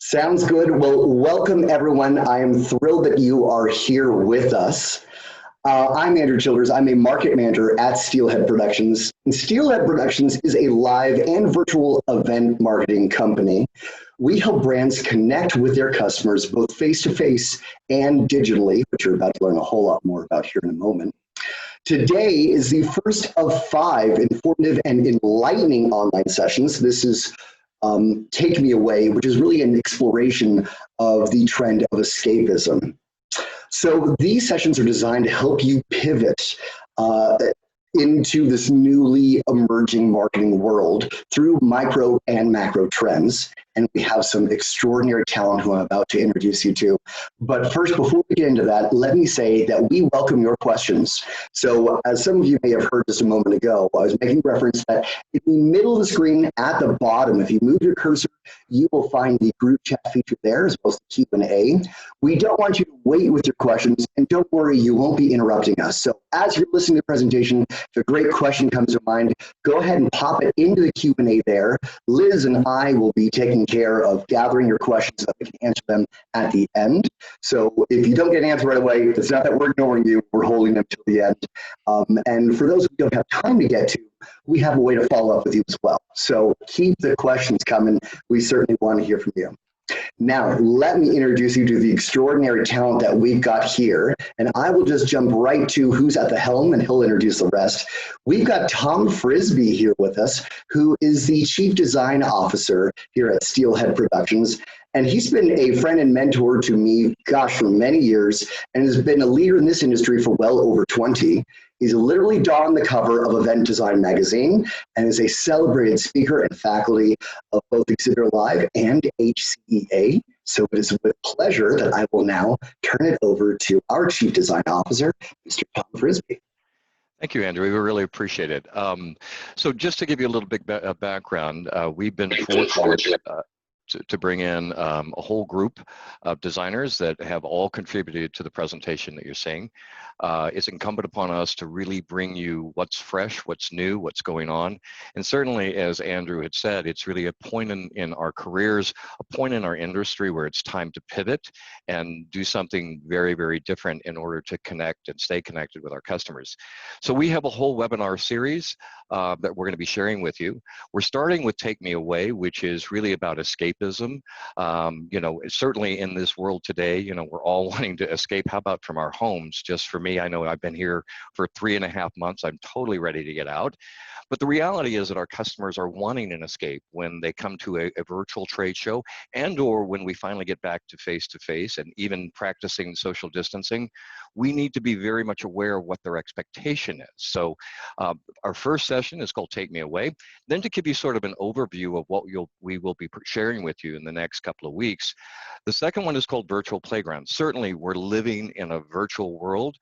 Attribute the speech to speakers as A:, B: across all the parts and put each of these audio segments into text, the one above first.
A: Sounds good. Well, welcome everyone. I am thrilled that you are here with us. I'm Andrew Childers. I'm a market manager at Steelhead Productions. And Steelhead Productions is a live and virtual event marketing company. We help brands connect with their customers both face-to-face and digitally, which you're about to learn a whole lot more about here in a moment. Today is the first of 5 informative and enlightening online sessions. This is Take Me Away, which is really an exploration of the trend of escapism. So these sessions are designed to help you pivot into this newly emerging marketing world through micro and macro trends. And we have some extraordinary talent who I'm about to introduce you to. But first, before we get into that, let me say that we welcome your questions. So as some of you may have heard just a moment ago, I was making reference that in the middle of the screen at the bottom, if you move your cursor, you will find the group chat feature there as well as the Q&A. We don't want you to wait with your questions, and don't worry, you won't be interrupting us. So as you're listening to the presentation, if a great question comes to mind, go ahead and pop it into the Q&A there. Liz and I will be taking care of gathering your questions so that we can answer them at the end. So if you don't get an answer right away, it's not that we're ignoring you, we're holding them till the end. And for those who don't have time to get to, we have a way to follow up with you as well. So keep the questions coming. We certainly want to hear from you. Now, let me introduce you to the extraordinary talent that we've got here, and I will just jump right to who's at the helm, and he'll introduce the rest. We've got Tom Frisbee here with us, who is the Chief Design Officer here at Steelhead Productions, and he's been a friend and mentor to me, gosh, for many years, and has been a leader in this industry for well over 20. He's literally donned the cover of Event Design magazine and is a celebrated speaker and faculty of both Exhibitor Live and HCEA. So it is with pleasure that I will now turn it over to our Chief Design Officer, Mr. Tom Frisbee.
B: Thank you, Andrew. We really appreciate it. So just to give you a little bit of background, we've been fortunate to bring in a whole group of designers that have all contributed to the presentation that you're seeing. It's incumbent upon us to really bring you what's fresh, what's new, what's going on. And certainly, as Andrew had said, it's really a point in our careers, a point in our industry where it's time to pivot and do something very, very different in order to connect and stay connected with our customers. So we have a whole webinar series that we're going to be sharing with you. We're starting with Take Me Away, which is really about escapism. You know, certainly in this world today, you know, we're all wanting to escape. How about from our homes? Just for me, I know I've been here for 3.5 months. I'm totally ready to get out. But the reality is that our customers are wanting an escape when they come to a virtual trade show, and or when we finally get back to face and even practicing social distancing. We need to be very much aware of what their expectation is. So our first session is called Take Me Away. Then to give you sort of an overview of what we will be sharing with you in the next couple of weeks. The second one is called Virtual Playground. Certainly we're living in a virtual world.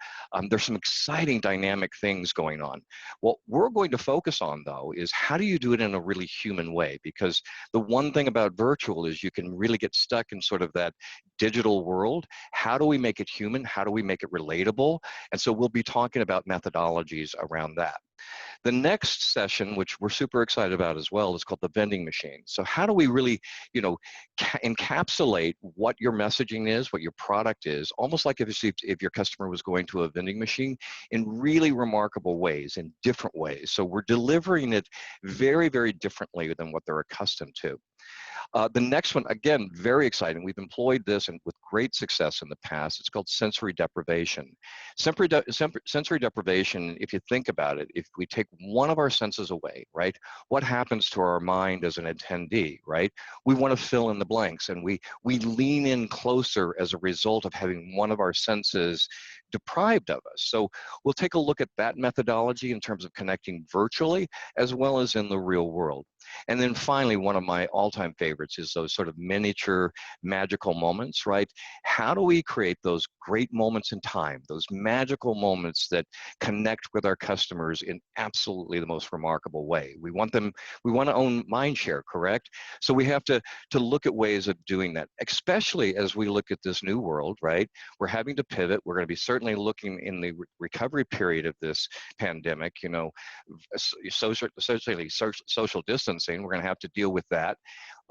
B: There's some exciting dynamic things going on. What we're going to focus on though is how do you do it in a really human way? Because the one thing about virtual is you can really get stuck in sort of that digital world. How do we make it human? How do we make it relatable? And so we'll be talking about methodologies around that. The next session, which we're super excited about as well, is called the vending machine. So how do we really, you know, encapsulate what your messaging is, what your product is, almost like if your customer was going to a vending machine in really remarkable ways, in different ways. So we're delivering it very, very differently than what they're accustomed to. The next one, again, very exciting. We've employed this and with great success in the past. It's called sensory deprivation. Sensory deprivation, if you think about it, if we take one of our senses away, right, what happens to our mind as an attendee, right? We want to fill in the blanks, and we lean in closer as a result of having one of our senses deprived of us. So we'll take a look at that methodology in terms of connecting virtually as well as in the real world. And then finally, one of my all-time favorites is those sort of miniature magical moments, right? How do we create those great moments in time, those magical moments that connect with our customers in absolutely the most remarkable way? We want to own mind share, correct? So we have to look at ways of doing that, especially as we look at this new world, right? We're having to pivot. We're going to be certainly looking in the recovery period of this pandemic, you know, social distancing. We're going to have to deal with that.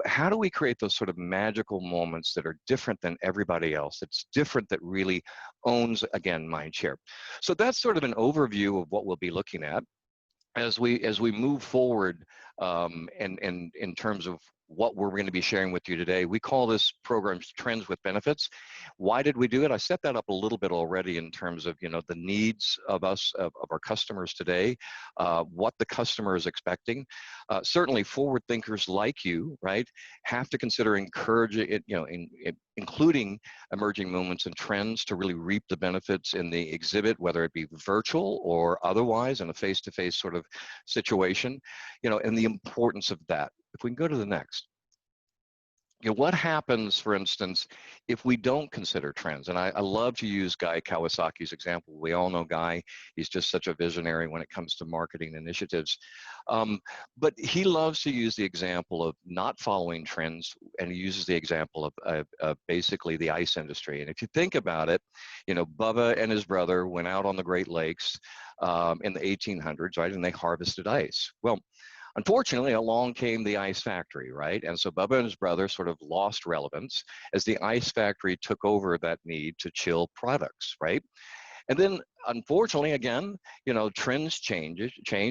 B: how do we create those sort of magical moments that are different than everybody else, that's different, that really owns, again, mind share? So that's sort of an overview of what we'll be looking at as we move forward, and in terms of what we're going to be sharing with you today. We call this program Trends with Benefits. Why did we do it? I set that up a little bit already in terms of, the needs of us, of our customers today, what the customer is expecting. Certainly forward thinkers like you, right, have to consider encouraging it, including emerging movements and trends to really reap the benefits in the exhibit, whether it be virtual or otherwise in a face-to-face sort of situation, and the importance of that. If we can go to the next. What happens, for instance, if we don't consider trends? And I love to use Guy Kawasaki's example. We all know Guy. He's just such a visionary when it comes to marketing initiatives. But he loves to use the example of not following trends, and he uses the example of basically the ice industry. And if you think about it, Bubba and his brother went out on the Great Lakes in the 1800s, right, and they harvested ice. Well, unfortunately, along came the ice factory, right? And so Bubba and his brother sort of lost relevance as the ice factory took over that need to chill products, right? And then, unfortunately, again, trends change,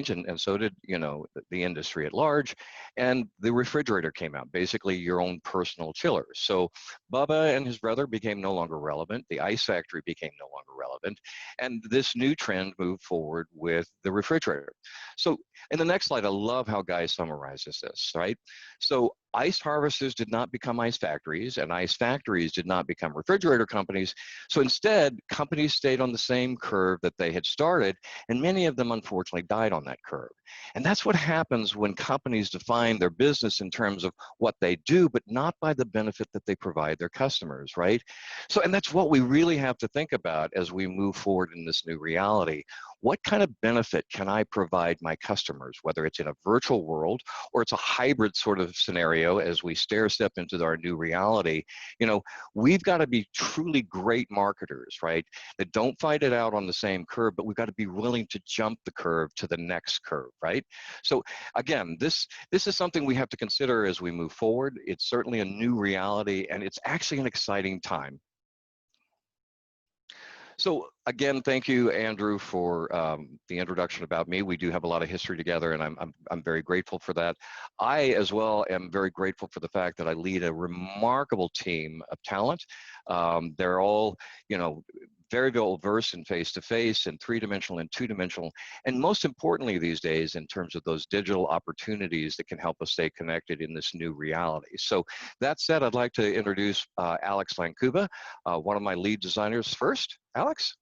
B: and so did, the industry at large. And the refrigerator came out, basically your own personal chiller. So Bubba and his brother became no longer relevant. The ice factory became no longer relevant. And this new trend moved forward with the refrigerator. So in the next slide, I love how Guy summarizes this, right? So ice harvesters did not become ice factories, and ice factories did not become refrigerator companies. So instead, companies stayed on the same curve that they had started, and many of them unfortunately died on that curve. And that's what happens when companies define their business in terms of what they do, but not by the benefit that they provide their customers, right? So, and that's what we really have to think about as we move forward in this new reality. What kind of benefit can I provide my customers, whether it's in a virtual world or it's a hybrid sort of scenario as we step into our new reality? We've got to be truly great marketers, right, that don't fight it out on the same curve, but we've got to be willing to jump the curve to the next curve, right? So again, this is something we have to consider as we move forward. It's certainly a new reality, and it's actually an exciting time. So again, thank you, Andrew, for the introduction about me. We do have a lot of history together, and I'm very grateful for that. I, as well, am very grateful for the fact that I lead a remarkable team of talent. They're all, very well versed in face-to-face and three-dimensional and two-dimensional, and most importantly these days in terms of those digital opportunities that can help us stay connected in this new reality. So that said, I'd like to introduce Alex Lancuba, one of my lead designers first. Alex?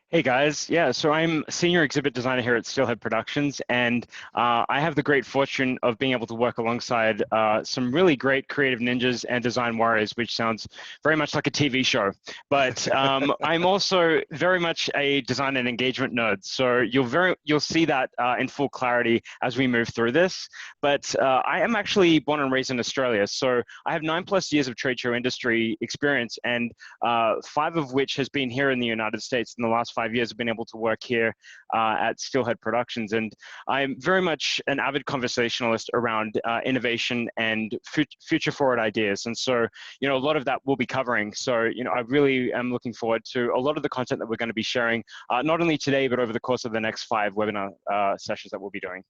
C: Hey guys, yeah, so I'm senior exhibit designer here at Steelhead Productions, and I have the great fortune of being able to work alongside some really great creative ninjas and design warriors, which sounds very much like a TV show. But I'm also very much a design and engagement nerd, so you'll see that in full clarity as we move through this. But I am actually born and raised in Australia, so I have 9+ years of trade show industry experience, and 5 of which has been here in the United States. In the last 5 years, I've been able to work here at Steelhead Productions, and I'm very much an avid conversationalist around innovation and future forward ideas. And so, a lot of that we'll be covering. So, I really am looking forward to a lot of the content that we're going to be sharing, not only today, but over the course of the next 5 webinar sessions that we'll be doing.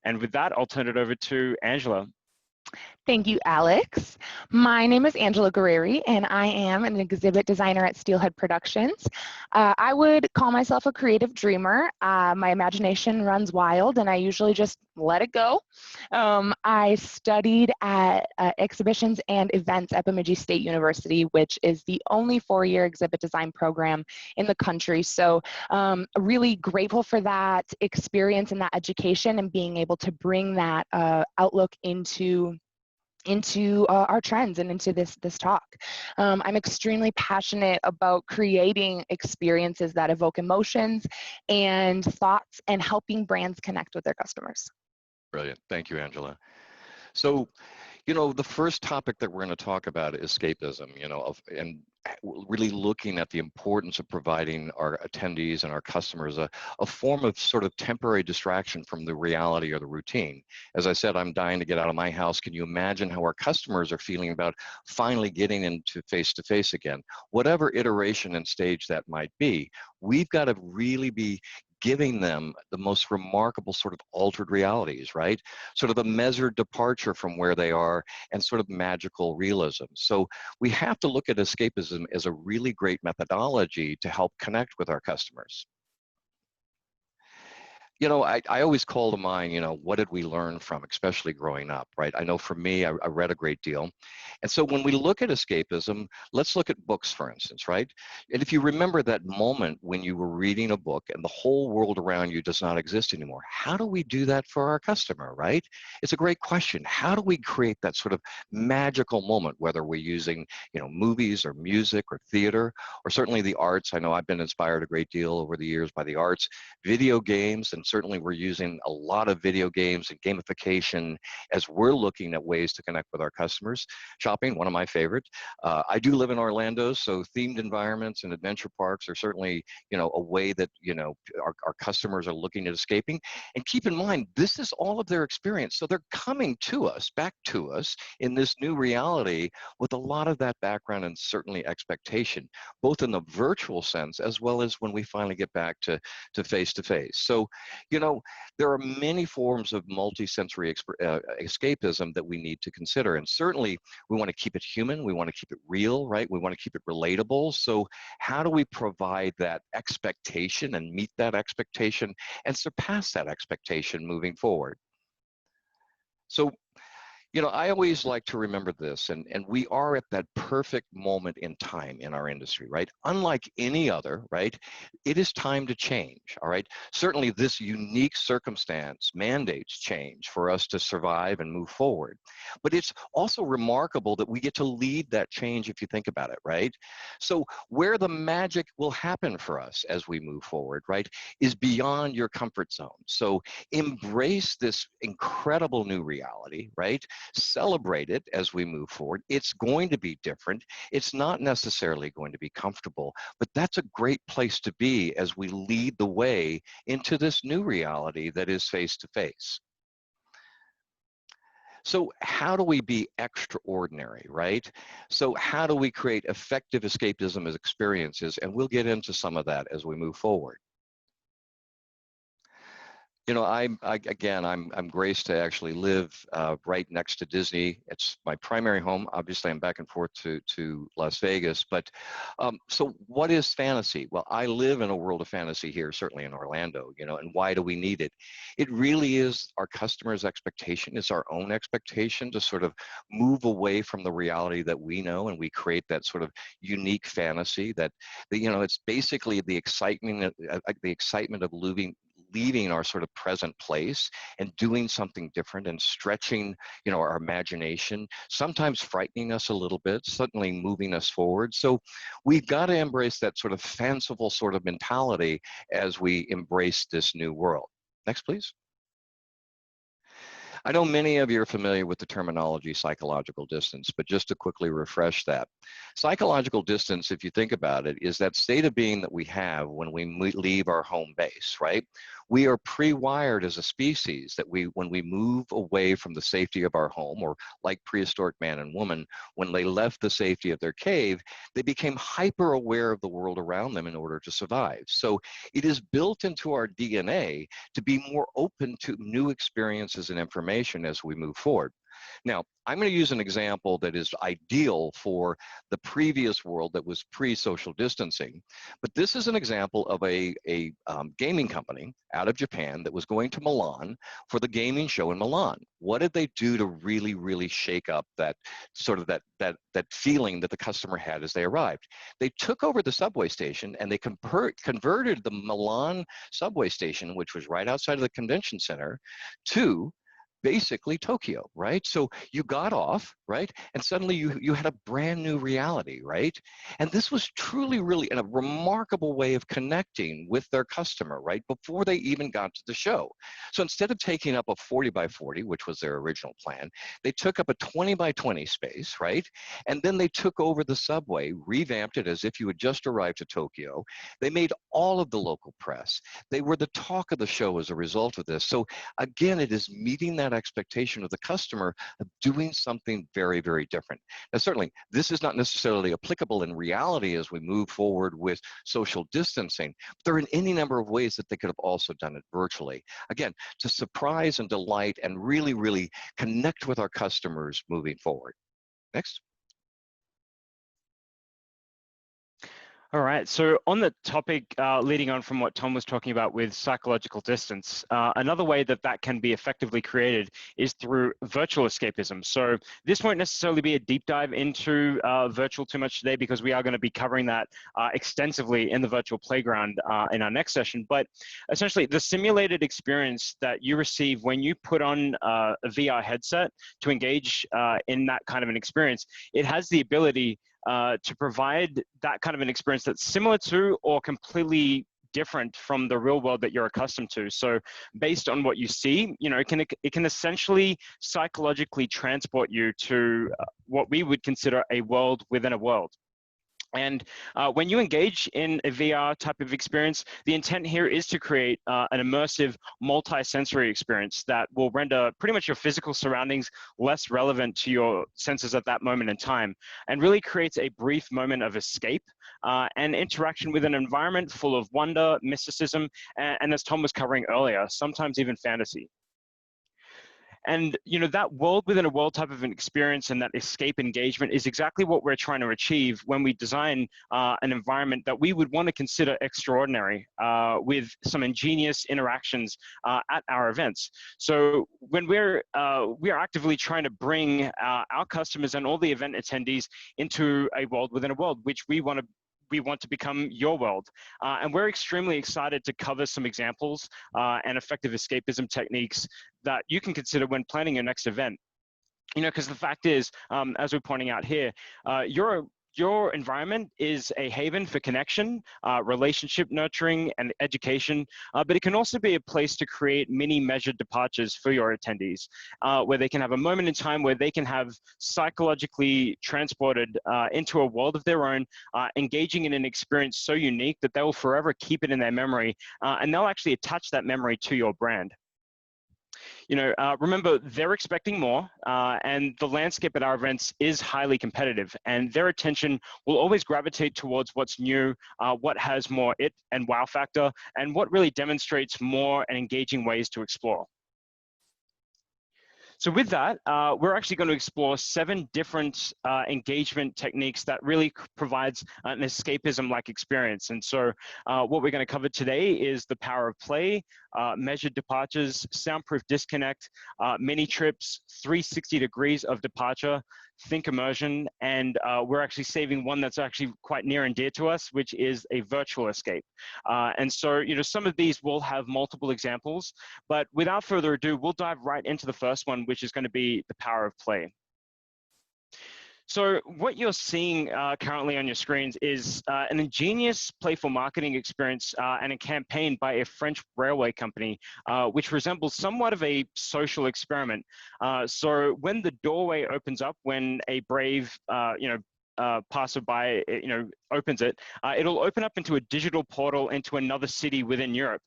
C: And with that, I'll turn it over to Angela.
D: Thank you, Alex. My name is Angela Guerreri, and I am an exhibit designer at Steelhead Productions. I would call myself a creative dreamer. My imagination runs wild, and I usually just let it go. I studied at exhibitions and events at Bemidji State University, which is the only 4-year exhibit design program in the country. So really grateful for that experience and that education, and being able to bring that outlook into our trends and into this talk. I'm extremely passionate about creating experiences that evoke emotions and thoughts, and helping brands connect with their customers.
B: Brilliant. Thank you, Angela. So, the first topic that we're going to talk about is escapism, and really looking at the importance of providing our attendees and our customers a form of sort of temporary distraction from the reality or the routine. As I said, I'm dying to get out of my house. Can you imagine how our customers are feeling about finally getting into face-to-face again? Whatever iteration and stage that might be, we've got to really be giving them the most remarkable sort of altered realities, right? Sort of a measured departure from where they are and sort of magical realism. So we have to look at escapism as a really great methodology to help connect with our customers. You know, I always call to mind, you know, what did we learn from, especially growing up, right? I know for me, I read a great deal. And so when we look at escapism, let's look at books, for instance, right? And if you remember that moment when you were reading a book and the whole world around you does not exist anymore, how do we do that for our customer, right? It's a great question. How do we create that sort of magical moment, whether we're using, you know, movies or music or theater, or certainly the arts? I know I've been inspired a great deal over the years by the arts, video games, and certainly we're using a lot of video games and gamification as we're looking at ways to connect with our customers. Shopping, one of my favorites. I do live in Orlando, so themed environments and adventure parks are certainly, you know, a way that, you know, our customers are looking at escaping. And keep in mind, this is all of their experience. So they're coming to us, back to us in this new reality with a lot of that background and certainly expectation, both in the virtual sense as well as when we finally get back to face-to-face. So, you know, there are many forms of multi-sensory escapism that we need to consider. And certainly we want to keep it human. We want to keep it real, right? We want to keep it relatable. So how do we provide that expectation and meet that expectation and surpass that expectation moving forward? So, you know, I always like to remember this, and we are at that perfect moment in time in our industry, right? Unlike any other, right? It is time to change, all right? Certainly this unique circumstance mandates change for us to survive and move forward. But it's also remarkable that we get to lead that change if you think about it, right? So where the magic will happen for us as we move forward, right, is beyond your comfort zone. So embrace this incredible new reality, right? Celebrate it as we move forward. It's going to be different. It's not necessarily going to be comfortable, but that's a great place to be as we lead the way into this new reality that is face-to-face. So how do we be extraordinary, right? So how do we create effective escapism as experiences? And we'll get into some of that as we move forward. You know, I'm graced to actually live right next to Disney. It's my primary home. Obviously, I'm back and forth to Las Vegas. But so what is fantasy? Well, I live in a world of fantasy here, certainly in Orlando, you know, and why do we need it? It really is our customer's expectation. It's our own expectation to sort of move away from the reality that we know, and we create that sort of unique fantasy that, you know, it's basically the excitement of leaving our sort of present place and doing something different and stretching, you know, our imagination, sometimes frightening us a little bit, suddenly moving us forward. So we've got to embrace that sort of fanciful sort of mentality as we embrace this new world. Next, please. I know many of you are familiar with the terminology psychological distance, but just to quickly refresh that. Psychological distance, if you think about it, is that state of being that we have when we leave our home base, right? We are pre-wired as a species that when we move away from the safety of our home, or like prehistoric man and woman, when they left the safety of their cave, they became hyper aware of the world around them in order to survive. So it is built into our DNA to be more open to new experiences and information as we move forward. Now, I'm going to use an example that is ideal for the previous world that was pre-social distancing, but this is an example of a gaming company out of Japan that was going to Milan for the gaming show in Milan. What did they do to really, really shake up that sort of that feeling that the customer had as they arrived? They took over the subway station and they converted the Milan subway station, which was right outside of the convention center, to basically Tokyo, right? So you got off, right? And suddenly you had a brand new reality, right? And this was truly, really a remarkable way of connecting with their customer, right? Before they even got to the show. So instead of taking up a 40 by 40, which was their original plan, they took up a 20 by 20 space, right? And then they took over the subway, revamped it as if you had just arrived to Tokyo. They made all of the local press. They were the talk of the show as a result of this. So again, it is meeting that expectation of the customer of doing something very, very different. Now, certainly, this is not necessarily applicable in reality as we move forward with social distancing. But there are any number of ways that they could have also done it virtually. Again, to surprise and delight and really, really connect with our customers moving forward. Next.
C: All right, so on the topic, leading on from what Tom was talking about with psychological distance, another way that that can be effectively created is through virtual escapism. So this won't necessarily be a deep dive into virtual too much today, because we are going to be covering that extensively in the virtual playground in our next session. But essentially, the simulated experience that you receive when you put on a VR headset to engage in that kind of an experience, it has the ability to provide that kind of an experience that's similar to or completely different from the real world that you're accustomed to. So based on what you see, you know, it can essentially psychologically transport you to what we would consider a world within a world. And when you engage in a VR type of experience, the intent here is to create an immersive multi-sensory experience that will render pretty much your physical surroundings less relevant to your senses at that moment in time, and really creates a brief moment of escape and interaction with an environment full of wonder, mysticism, and as Tom was covering earlier, sometimes even fantasy. And you know, that world within a world type of an experience and that escape engagement is exactly what we're trying to achieve when we design an environment that we would want to consider extraordinary with some ingenious interactions at our events. So when we are actively trying to bring our customers and all the event attendees into a world within a world, which we want to become your world. And we're extremely excited to cover some examples and effective escapism techniques that you can consider when planning your next event. You know, because the fact is, as we're pointing out here, your environment is a haven for connection, relationship nurturing, and education, but it can also be a place to create mini measured departures for your attendees, where they can have a moment in time where they can have psychologically transported into a world of their own, engaging in an experience so unique that they will forever keep it in their memory, and they'll actually attach that memory to your brand. You know, remember, they're expecting more, and the landscape at our events is highly competitive, and their attention will always gravitate towards what's new, what has more it and wow factor, and what really demonstrates more and engaging ways to explore. So with that, we're actually going to explore 7 different engagement techniques that really provides an escapism-like experience. And so what we're going to cover today is the power of play, measured departures, soundproof disconnect, mini trips, 360 degrees of departure, think immersion, and we're actually saving one that's actually quite near and dear to us, which is a virtual escape. And so, you know, some of these will have multiple examples, but without further ado, we'll dive right into the first one, which is going to be the power of play. So what you're seeing currently on your screens is an ingenious, playful marketing experience and a campaign by a French railway company, which resembles somewhat of a social experiment. So when the doorway opens up, when a brave, passerby, opens it, it'll open up into a digital portal into another city within Europe,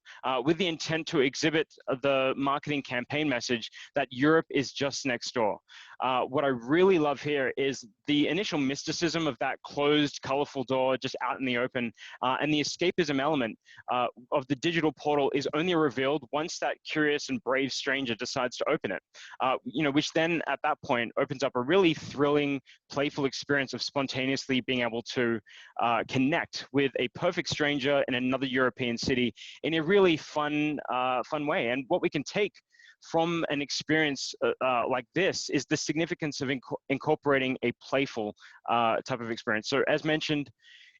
C: with the intent to exhibit the marketing campaign message that Europe is just next door. What I really love here is the initial mysticism of that closed, colorful door just out in the open, and the escapism element of the digital portal is only revealed once that curious and brave stranger decides to open it, which then at that point opens up a really thrilling, playful experience of spontaneously being able to connect with a perfect stranger in another European city in a really fun way. And what we can take from an experience like this is the significance of incorporating a playful type of experience. So as mentioned,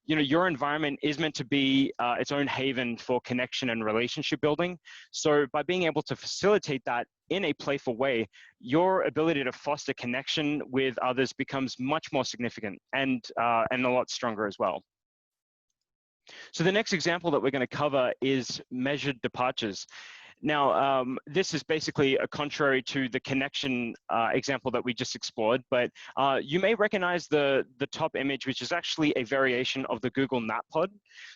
C: your environment is meant to be its own haven for connection and relationship building. So by being able to facilitate that in a playful way, your ability to foster connection with others becomes much more significant and a lot stronger as well. So the next example that we're going to cover is measured departures. Now, this is basically a contrary to the connection example that we just explored, but you may recognize the top image, which is actually a variation of the Google Nap Pod.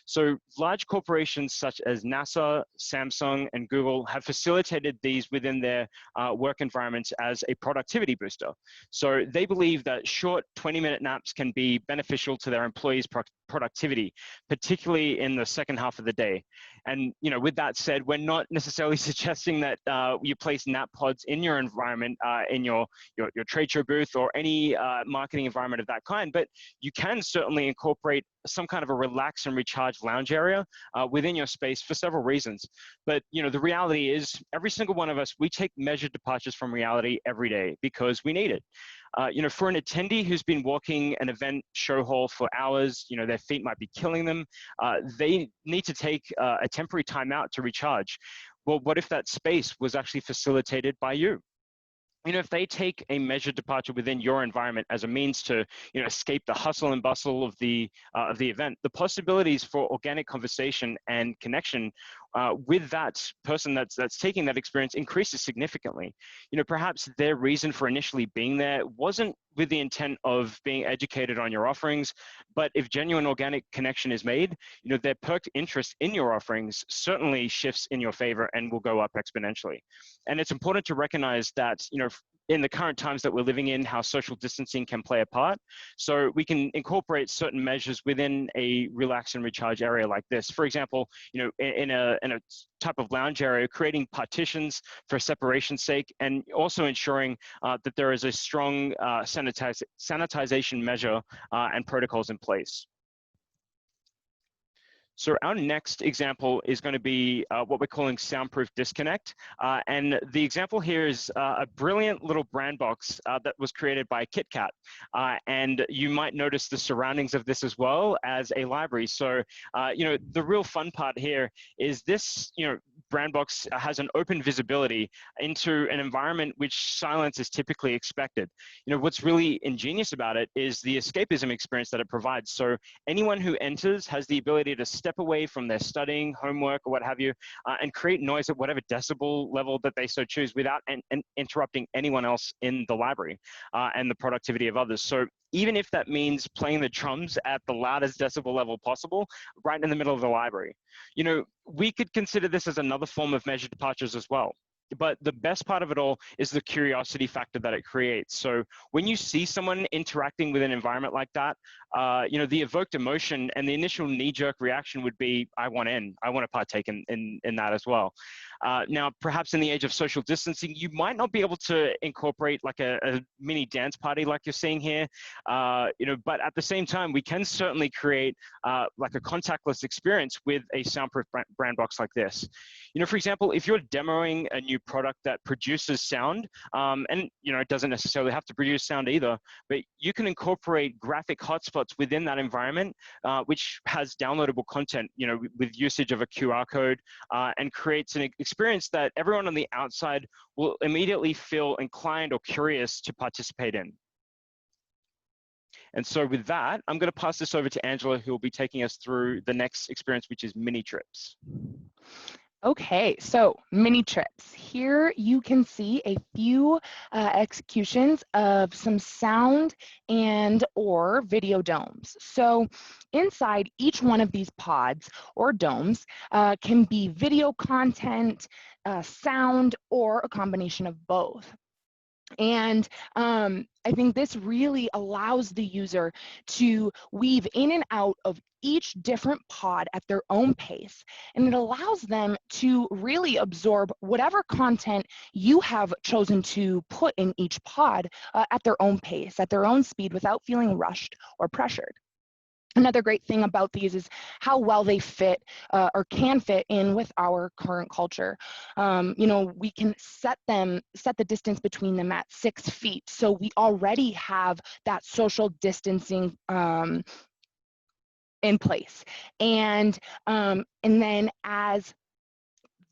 C: So large corporations such as NASA, Samsung, and Google have facilitated these within their work environments as a productivity booster. So they believe that short 20-minute naps can be beneficial to their employees' productivity, particularly in the second half of the day. And with that said, we're not necessarily suggesting that you place nap pods in your environment, in your trade show booth or any marketing environment of that kind, but you can certainly incorporate some kind of a relax and recharge lounge area within your space for several reasons. But the reality is every single one of us, we take measured departures from reality every day because we need it. For an attendee who's been walking an event show hall for hours, their feet might be killing them. They need to take a temporary timeout to recharge. Well, what if that space was actually facilitated by you? If they take a measured departure within your environment as a means to, escape the hustle and bustle of the event, the possibilities for organic conversation and connection with that person that's taking that experience increases significantly. Perhaps their reason for initially being there wasn't with the intent of being educated on your offerings, but if genuine organic connection is made, their perked interest in your offerings certainly shifts in your favor and will go up exponentially. And it's important to recognize that, in the current times that we're living in, how social distancing can play a part. So we can incorporate certain measures within a relax and recharge area like this. For example, in a type of lounge area, creating partitions for separation's sake, and also ensuring that there is a strong sanitization measure and protocols in place. So our next example is going to be what we're calling Soundproof Disconnect. And the example here is a brilliant little brand box that was created by KitKat. And you might notice the surroundings of this as well as a library. So, the real fun part here is this, brand box has an open visibility into an environment which silence is typically expected. What's really ingenious about it is the escapism experience that it provides. So anyone who enters has the ability to step away from their studying, homework, or what have you, and create noise at whatever decibel level that they so choose without interrupting anyone else in the library and the productivity of others. So even if that means playing the drums at the loudest decibel level possible, right in the middle of the library. We could consider this as another form of measured departures as well. But the best part of it all is the curiosity factor that it creates. So when you see someone interacting with an environment like that, the evoked emotion and the initial knee-jerk reaction would be, I want in, I want to partake in that as well. Now, perhaps in the age of social distancing, you might not be able to incorporate like a mini dance party like you're seeing here, but at the same time, we can certainly create like a contactless experience with a soundproof brand box like this. For example, if you're demoing a new product that produces sound, and it doesn't necessarily have to produce sound either, but you can incorporate graphic hotspots within that environment, which has downloadable content, with usage of a QR code, and creates an experience that everyone on the outside will immediately feel inclined or curious to participate in. And so with that, I'm going to pass this over to Angela, who will be taking us through the next experience, which is mini trips.
D: Okay, so mini trips. Here you can see a few executions of some sound and or video domes. So inside each one of these pods or domes can be video content, sound, or a combination of both. And I think this really allows the user to weave in and out of each different pod at their own pace. And it allows them to really absorb whatever content you have chosen to put in each pod at their own pace, at their own speed, without feeling rushed or pressured. Another great thing about these is how well they fit or can fit in with our current culture. We can set the distance between them at 6 feet. So we already have that social distancing in place. And then as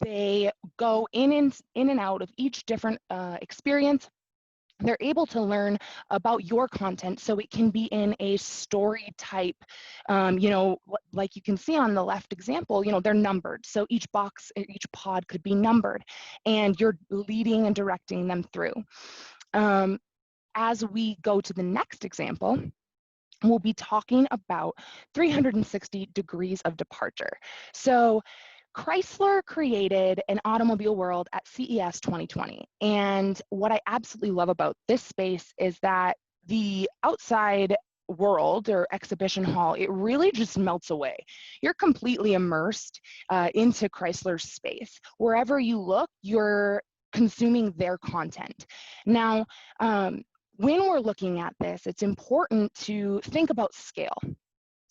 D: they go in and out of each different experience, they're able to learn about your content, so it can be in a story type, like you can see on the left example, they're numbered. So each box, each pod could be numbered, and you're leading and directing them through. As we go to the next example, we'll be talking about 360 degrees of departure. So Chrysler created an automobile world at CES 2020. And what I absolutely love about this space is that the outside world or exhibition hall, it really just melts away. You're completely immersed into Chrysler's space. Wherever you look, you're consuming their content. Now, when we're looking at this, it's important to think about scale.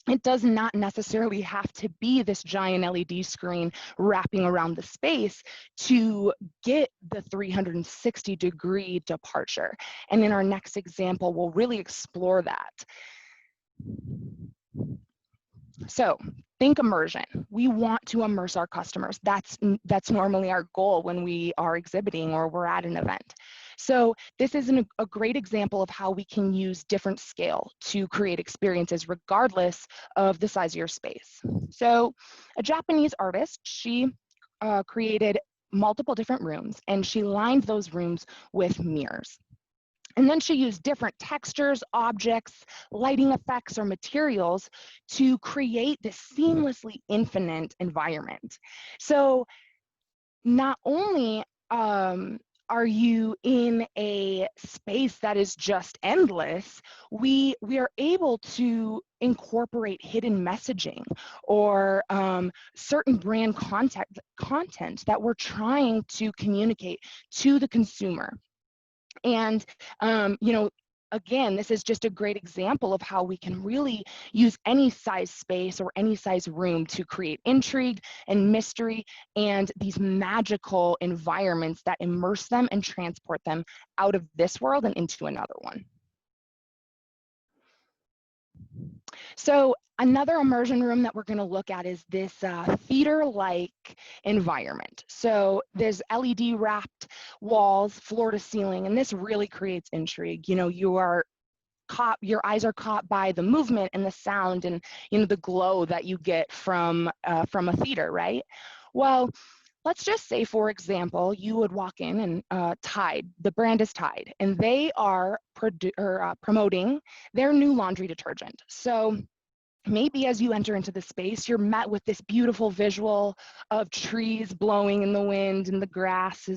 D: It does not necessarily have to be this giant LED screen wrapping around the space to get the 360-degree departure. And in our next example, we'll really explore that. So think immersion. We want to immerse our customers. That's normally our goal when we are exhibiting or we're at an event. So this is a great example of how we can use different scale to create experiences regardless of the size of your space. So a Japanese artist, she created multiple different rooms, and she lined those rooms with mirrors. And then she used different textures, objects, lighting effects, or materials to create this seamlessly infinite environment. So not only are you in a space that is just endless, we are able to incorporate hidden messaging or certain brand content that we're trying to communicate to the consumer. And, again, this is just a great example of how we can really use any size space or any size room to create intrigue and mystery and these magical environments that immerse them and transport them out of this world and into another one. So another immersion room that we're going to look at is this theater-like environment. So there's LED wrapped walls, floor to ceiling, and this really creates intrigue. Your eyes are caught by the movement and the sound and the glow that you get from a theater, right? Well, let's just say, for example, you would walk in and Tide, the brand is Tide, and they are promoting their new laundry detergent. So maybe as you enter into the space, you're met with this beautiful visual of trees blowing in the wind, and the grass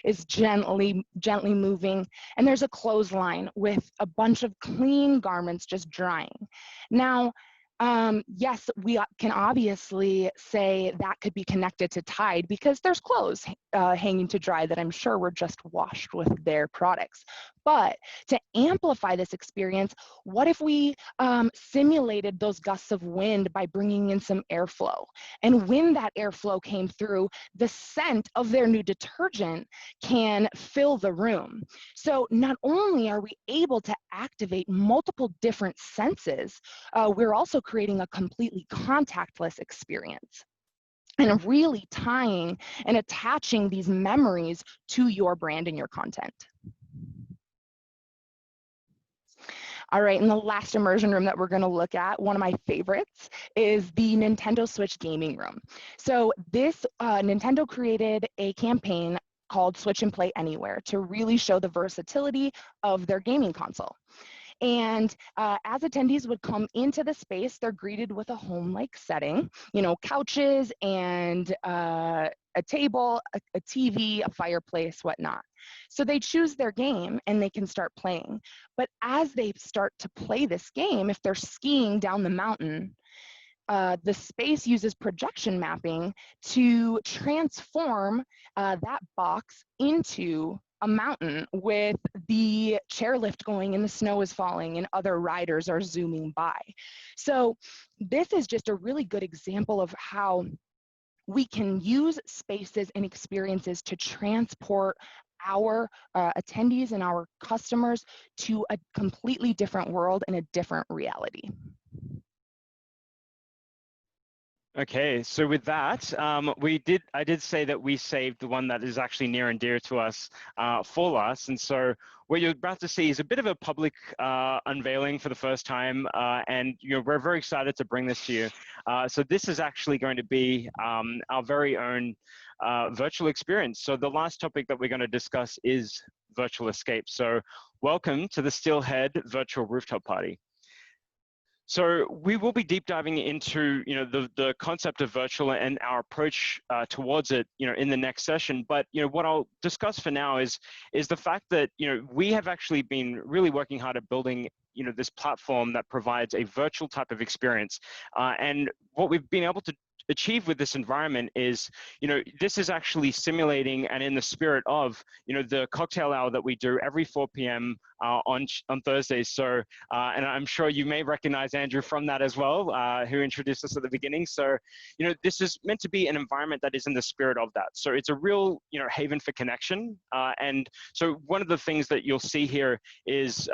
D: is gently moving. And there's a clothesline with a bunch of clean garments just drying. Now, yes, we can obviously say that could be connected to Tide because there's clothes hanging to dry that I'm sure were just washed with their products. But to amplify this experience, what if we simulated those gusts of wind by bringing in some airflow? And when that airflow came through, the scent of their new detergent can fill the room. So not only are we able to activate multiple different senses, we're also creating a completely contactless experience and really tying and attaching these memories to your brand and your content. All right, and the last immersion room that we're going to look at, one of my favorites, is the Nintendo Switch gaming room. So this, Nintendo created a campaign called Switch and Play Anywhere to really show the versatility of their gaming console. And as attendees would come into the space, they're greeted with a home-like setting, couches and a table, a TV, a fireplace, whatnot. So they choose their game and they can start playing. But as they start to play this game, if they're skiing down the mountain, the space uses projection mapping to transform that box into a mountain with the chairlift going and the snow is falling and other riders are zooming by. So this is just a really good example of how we can use spaces and experiences to transport our attendees and our customers to a completely different world and a different reality.
C: Okay, so with that, I did say that we saved the one that is actually near and dear to us for last, and so what you're about to see is a bit of a public unveiling for the first time, and we're very excited to bring this to you. So this is actually going to be our very own virtual experience. So the last topic that we're going to discuss is virtual escape. So welcome to the Steelhead Virtual Rooftop Party. So we will be deep diving into the concept of virtual and our approach towards it in the next session. But what I'll discuss for now is the fact that we have actually been really working hard at building this platform that provides a virtual type of experience, and what we've been able to achieve with this environment is, this is actually simulating and in the spirit of, the cocktail hour that we do every 4 p.m. On Thursdays. So, and I'm sure you may recognize Andrew from that as well, who introduced us at the beginning. So, this is meant to be an environment that is in the spirit of that. So it's a real, haven for connection. And so one of the things that you'll see here is,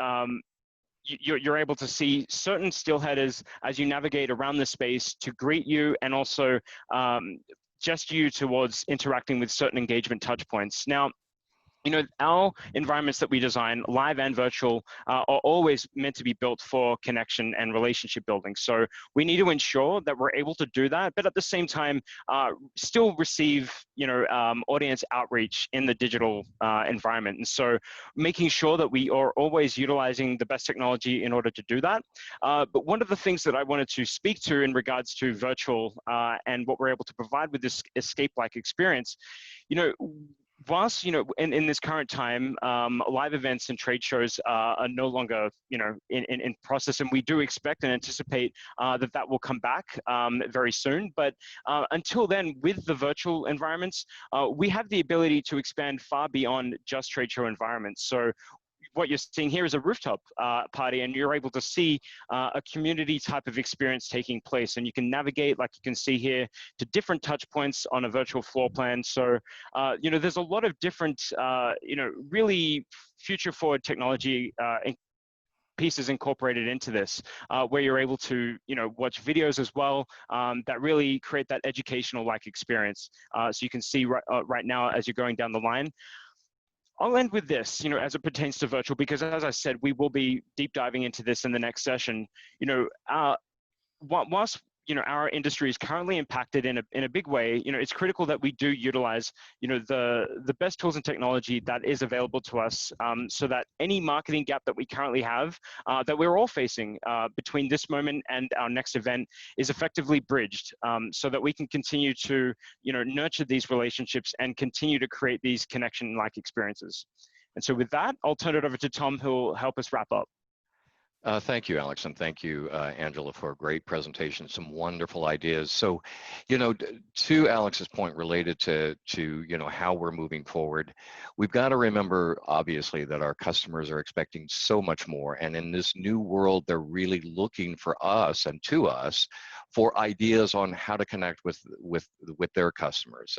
C: you're able to see certain steelheaders as you navigate around the space to greet you and also gesture you towards interacting with certain engagement touch points. Now, our environments that we design, live and virtual, are always meant to be built for connection and relationship building. So we need to ensure that we're able to do that, but at the same time, still receive, audience outreach in the digital environment. And so making sure that we are always utilizing the best technology in order to do that. But one of the things that I wanted to speak to in regards to virtual and what we're able to provide with this escape-like experience, whilst in this current time, live events and trade shows are no longer in process, and we do expect and anticipate that will come back very soon. But until then, with the virtual environments, we have the ability to expand far beyond just trade show environments. So what you're seeing here is a rooftop party, and you're able to see a community type of experience taking place, and you can navigate, like you can see here, to different touch points on a virtual floor plan. So there's a lot of different really future forward technology pieces incorporated into this, where you're able to watch videos as well that really create that educational like experience. So you can see right now as you're going down the line. I'll end with this, as it pertains to virtual, because as I said, we will be deep diving into this in the next session. Whilst our industry is currently impacted in a big way, it's critical that we do utilize the best tools and technology that is available to us, so that any marketing gap that we currently have, that we're all facing between this moment and our next event, is effectively bridged, so that we can continue to nurture these relationships and continue to create these connection-like experiences. And so with that, I'll turn it over to Tom, who will help us wrap up.
B: Thank you, Alex, and thank you, Angela, for a great presentation, some wonderful ideas. So, to Alex's point related to how we're moving forward, we've got to remember, obviously, that our customers are expecting so much more. And in this new world, they're really looking for us and to us for ideas on how to connect with their customers.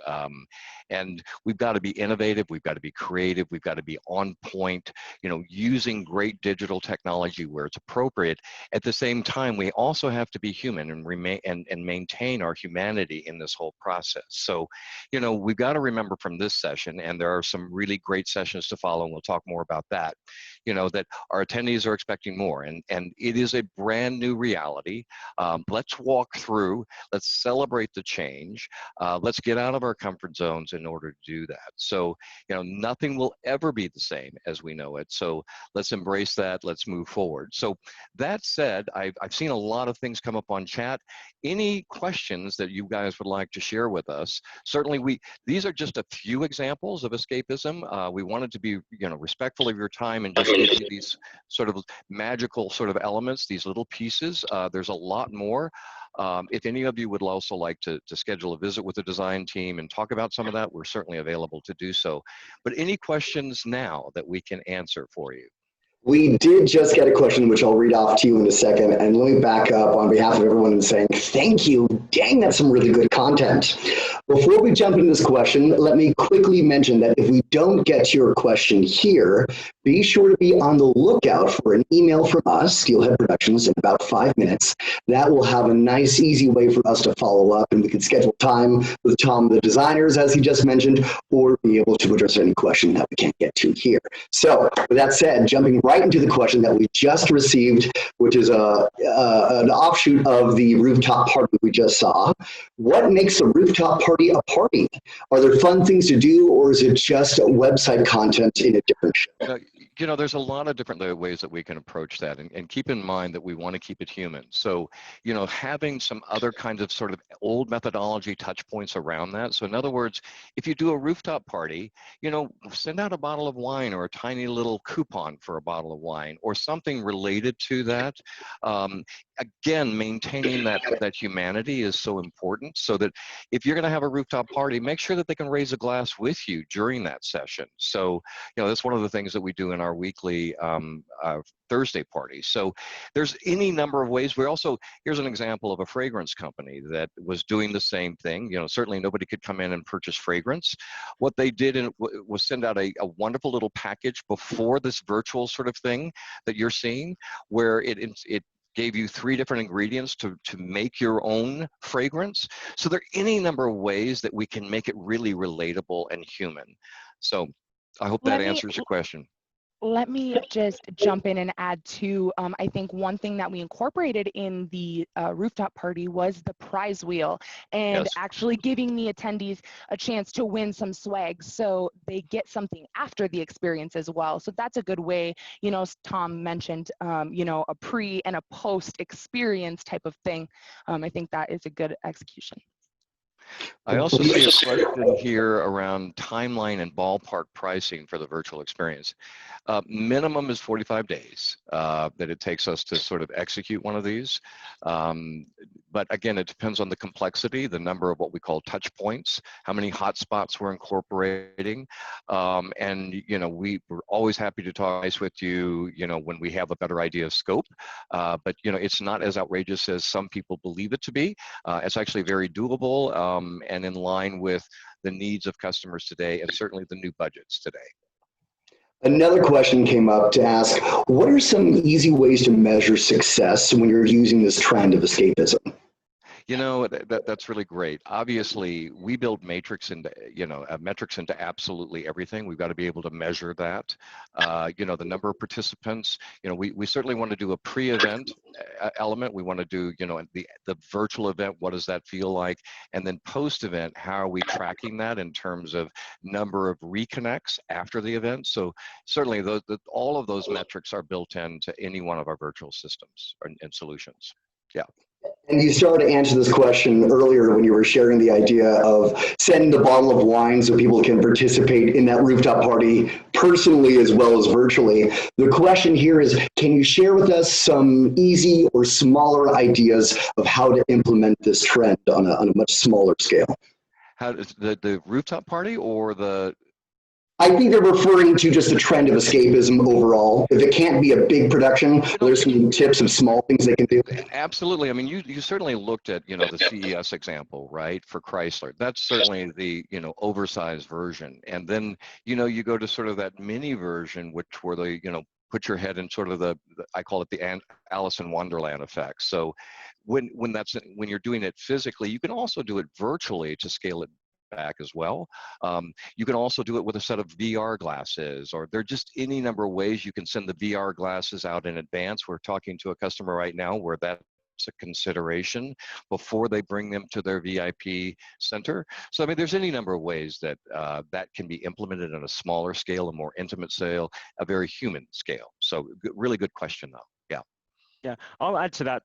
B: And we've got to be innovative, we've got to be creative, we've got to be on point, using great digital technology where it's appropriate. At the same time, we also have to be human and remain and maintain our humanity in this whole process. So, we've got to remember from this session, and there are some really great sessions to follow, and we'll talk more about that, that our attendees are expecting more, and it is a brand new reality. Let's walk through, let's celebrate the change, let's get out of our comfort zones in order to do that. So, nothing will ever be the same as we know it. So let's embrace that, let's move forward. So that said, I've seen a lot of things come up on chat. Any questions that you guys would like to share with us? Certainly, these are just a few examples of escapism. We wanted to be, respectful of your time and just give you these sort of magical sort of elements, these little pieces. There's a lot more. If any of you would also like to schedule a visit with the design team and talk about some of that, we're certainly available to do so. But any questions now that we can answer for you?
A: We did just get a question, which I'll read off to you in a second. And let me back up on behalf of everyone and saying thank you. Dang, that's some really good content. Before we jump into this question, let me quickly mention that if we don't get to your question here, be sure to be on the lookout for an email from us, Steelhead Productions, in about 5 minutes. That will have a nice, easy way for us to follow up, and we can schedule time with Tom, the designers, as he just mentioned, or be able to address any question that we can't get to here. So, with that said, jumping right into the question that we just received, which is an offshoot of the rooftop party we just saw. What makes a rooftop party a party? Are there fun things to do, or is it just website content in a different show?
B: You know, there's a lot of different ways that we can approach that, and keep in mind that we want to keep it human. So, you know, having some other kinds of sort of old methodology touch points around that. So in other words, if you do a rooftop party, you know, send out a bottle of wine or a tiny little coupon for a bottle of wine or something related to that. Again, maintaining that humanity is so important, so that if you're going to have a rooftop party, make sure that they can raise a glass with you during that session. So, you know, that's one of the things that we do in our weekly Thursday party. So there's any number of ways. We also, here's an example of a fragrance company that was doing the same thing. You know, certainly nobody could come in and purchase fragrance. What they did was send out a wonderful little package before this virtual sort of thing that you're seeing, where it gave you 3 different ingredients to make your own fragrance. So there are any number of ways that we can make it really relatable and human. So I hope that answers your question.
D: Let me just jump in and add to, I think one thing that we incorporated in the rooftop party was the prize wheel, and actually giving the attendees a chance to win some swag, so they get something after the experience as well. So that's a good way, you know, as Tom mentioned, you know, a pre and a post experience type of thing. I think that is a good execution.
B: I also see a question here around timeline and ballpark pricing for the virtual experience. Minimum is 45 days that it takes us to sort of execute one of these. But again, it depends on the complexity, the number of what we call touch points, how many hotspots we're incorporating. And, you know, we're always happy to talk with you, you know, when we have a better idea of scope. But, you know, it's not as outrageous as some people believe it to be. It's actually very doable. And in line with the needs of customers today, and certainly the new budgets today.
A: Another question came up to ask, what are some easy ways to measure success when you're using this trend of escapism?
B: You know, that's really great. Obviously, we build metrics into absolutely everything. We've got to be able to measure that. You know, the number of participants. You know, we certainly want to do a pre-event element. We want to do, you know, the virtual event. What does that feel like? And then post-event, how are we tracking that in terms of number of reconnects after the event? So certainly, all of those metrics are built into any one of our virtual systems and solutions. Yeah.
A: And you started to answer this question earlier when you were sharing the idea of sending the bottle of wine so people can participate in that rooftop party personally as well as virtually. The question here is, can you share with us some easy or smaller ideas of how to implement this trend on a much smaller scale?
B: How does the rooftop party or the...
A: I think they're referring to just the trend of escapism overall. If it can't be a big production, there's some tips of small things they can do.
B: Absolutely. I mean, you certainly looked at, you know, the CES example, right, for Chrysler. That's certainly the, you know, oversized version. And then, you know, you go to sort of that mini version, which where they, you know, put your head in sort of the I call it the Alice in Wonderland effect. So when you're doing it physically, you can also do it virtually to scale it back as well. You can also do it with a set of VR glasses, or there are just any number of ways you can send the VR glasses out in advance. We're talking to a customer right now where that's a consideration before they bring them to their VIP center. So I mean, there's any number of ways that that can be implemented on a smaller scale, a more intimate scale, a very human scale. So really good question though. Yeah.
C: Yeah, I'll add to that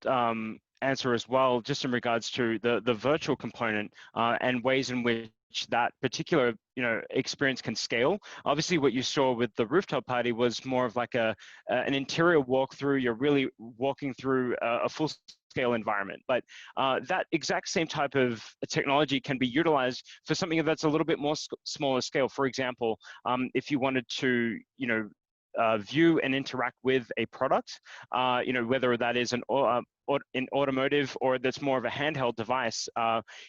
C: answer as well, just in regards to the virtual component and ways in which that particular, you know, experience can scale. Obviously, what you saw with the rooftop party was more of like an interior walkthrough. You're really walking through a full scale environment, but that exact same type of technology can be utilized for something that's a little bit more smaller scale. For example, if you wanted to, you know, view and interact with a product, whether that is in automotive or that's more of a handheld device.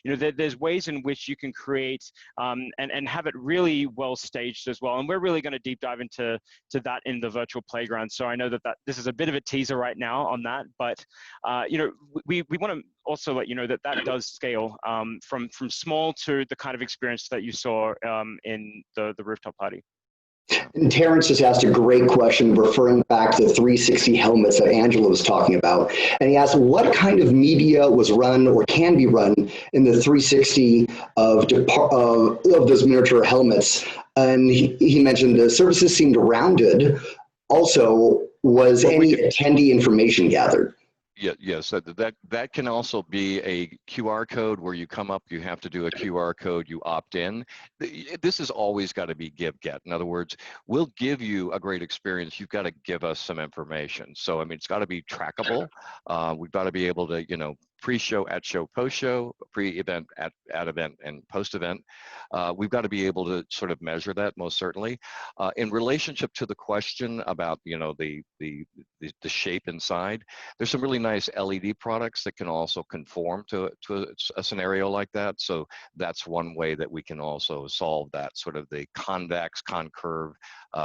C: There's ways in which you can create and have it really well staged as well. And we're really going to deep dive into that in the virtual playground. So I know that this is a bit of a teaser right now on that, but we want to also let you know that does scale from small to the kind of experience that you saw in the rooftop party.
A: And Terrence just asked a great question referring back to the 360 helmets that Angela was talking about. And he asked what kind of media was run or can be run in the 360 of those miniature helmets. And he mentioned the services seemed rounded. Also, was any attendee information gathered?
B: Yes, that can also be a QR code where you come up, you have to do a QR code, you opt in. This has always got to be give-get. In other words, we'll give you a great experience. You've got to give us some information. So, I mean, it's got to be trackable. We've got to be able to, pre-show, at show, post-show, pre-event, at event, and post-event. We've got to be able to sort of measure that most certainly. In relationship to the question about, the shape inside, there's some really nice LED products that can also conform to a scenario like that. So that's one way that we can also solve that sort of the convex, concurve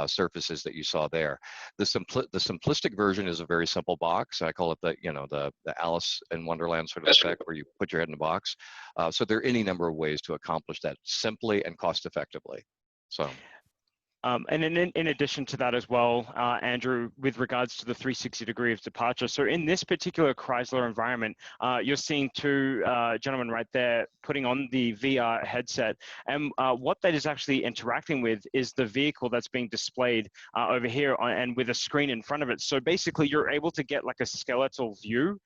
B: surfaces that you saw there. The simplistic version is a very simple box. I call it the Alice in Wonderland sort of effect where you put your head in a box. So there are any number of ways to accomplish that simply and cost effectively. So.
C: And in addition to that as well, Andrew, with regards to the 360 degree of departure, so in this particular Chrysler environment, you're seeing two gentlemen right there putting on the VR headset, and what that is actually interacting with is the vehicle that's being displayed over here and with a screen in front of it. So basically, you're able to get like a skeletal view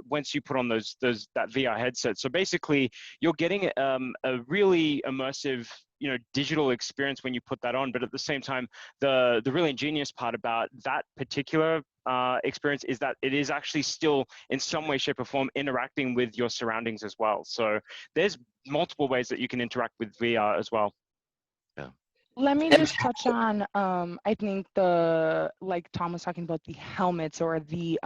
C: once you put on that VR headset. So basically, you're getting a really immersive digital experience when you put that on, but at the same time, the really ingenious part about that particular experience is that it is actually still in some way, shape, or form interacting with your surroundings as well. So there's multiple ways that you can interact with VR as well.
B: Yeah.
D: Let me just touch on, I think like Tom was talking about the helmets or the,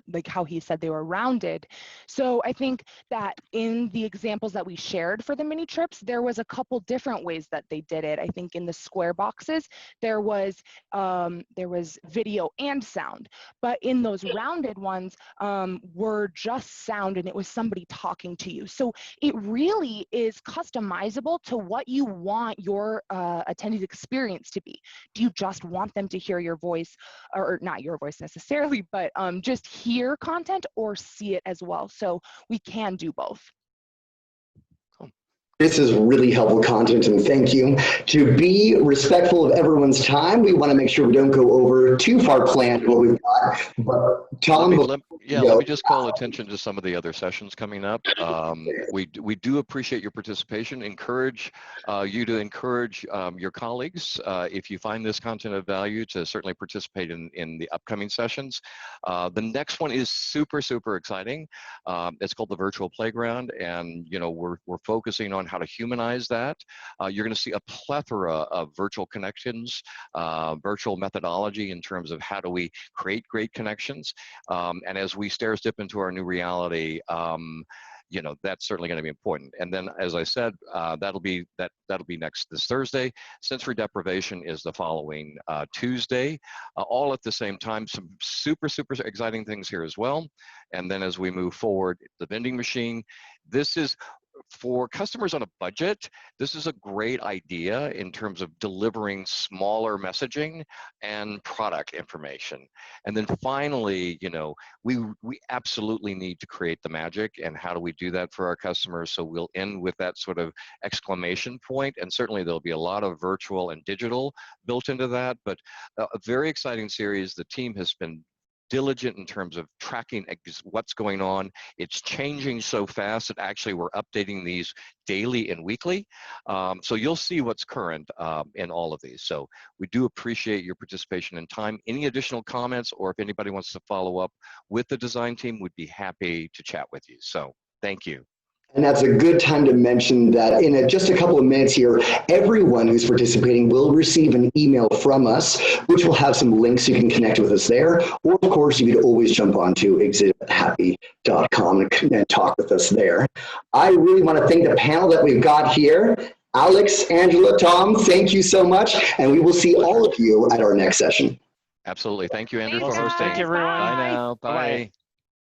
D: like how he said they were rounded. So I think that in the examples that we shared for the mini trips, there was a couple different ways that they did it. I think in the square boxes, there was video and sound, but in those rounded ones were just sound and it was somebody talking to you. So it really is customizable to what you want your attendees experience to be. Do you just want them to hear your voice, or not your voice necessarily, but just hear content or see it as well? So we can do both.
A: This is really helpful content, and thank you. To be respectful of everyone's time, we want to make sure we don't go over too far planned what we've got. But Tom,
B: let me just call attention to some of the other sessions coming up. We do appreciate your participation. Encourage you to encourage your colleagues, if you find this content of value, to certainly participate in the upcoming sessions. The next one is super exciting. It's called the Virtual Playground, and we're focusing on how to humanize that. You're going to see a plethora of virtual connections, virtual methodology in terms of how do we create great connections. And as we step into our new reality, that's certainly going to be important. And then, as I said, that'll be this Thursday. Sensory deprivation is the following Tuesday, all at the same time. Some super exciting things here as well. And then as we move forward, the vending machine. This is for customers on a budget. This is a great idea in terms of delivering smaller messaging and product information. And then finally, we absolutely need to create the magic. And how do we do that for our customers? So we'll end with that sort of exclamation point. And certainly there'll be a lot of virtual and digital built into that, but a very exciting series. The team has been diligent in terms of tracking what's going on. It's changing so fast that actually we're updating these daily and weekly. So you'll see what's current in all of these. So we do appreciate your participation and time. Any additional comments, or if anybody wants to follow up with the design team, we'd be happy to chat with you. So thank you.
A: And that's a good time to mention that in just a couple of minutes here, everyone who's participating will receive an email from us, which will have some links you can connect with us there. Or, of course, you could always jump onto exhibithappy.com and talk with us there. I really want to thank the panel that we've got here. Alex, Angela, Tom, thank you so much. And we will see all of you at our next session.
B: Absolutely. Thank you, Andrew,
D: Thanks,
B: for hosting.
C: Thank you, everyone.
B: Bye now.
C: Bye-bye.
B: Bye.